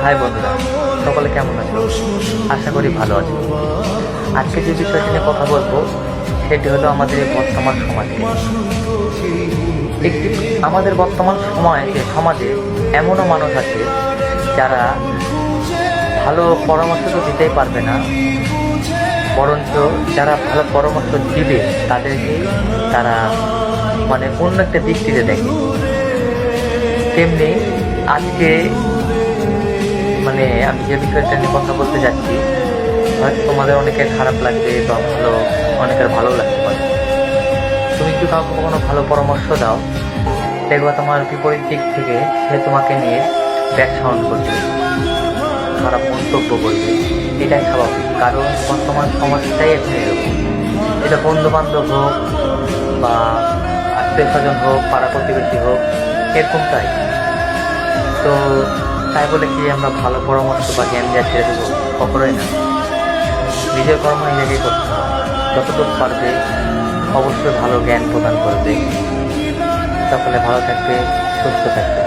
High বন্ধুরা, সকলে কেমন আছো? আশা করি ভালো আছো। আজকে যে বিষয়টি নিয়ে কথা বলবো সেটি হলো আমাদের এই বর্তমান সমাজে আমাদের বর্তমান সমাজে এমনও মানুষ আছে যারা ভালো পরামর্শ তো দিতেই পারবে না, বরঞ্চ যারা ভালো পরামর্শ দিবে তাদেরকে তারা অন্য একটা দৃষ্টিতে দেখে। তেমনি আজকে আমি যে বিষয়টা নিয়ে কথা বলতে যাচ্ছি, হয়তো তোমাদের অনেকের খারাপ লাগবে বা অনেকের ভালো লাগতে পারে। তুমি যদি কাউকে কখনো ভালো পরামর্শ দাও, দেখবা তোমার বিপরীত দিক থেকে সে তোমাকে নিয়ে ব্যাড সাউন্ড করবে, খারাপ মন্তব্য করবে। এটাই স্বাভাবিক, কারণ বর্তমান সমাজটাই এখন এরকম। এটা বন্ধু বান্ধব হোক বা আত্মীয় স্বজন হোক, পাড়া প্রতিবেশী হোক, এরকমটাই। তো তাই বলে কি আমরা ভালো পরামর্শ বা জ্ঞান দেওয়া ছেড়ে দেবো? কখনোই না। নিজের কর্ম নিজেকেই করতে হবে। যতটুকু পারবে অবশ্যই ভালো জ্ঞান প্রদান করবে। সকলে ভালো থাকবে, সুস্থ থাকবে।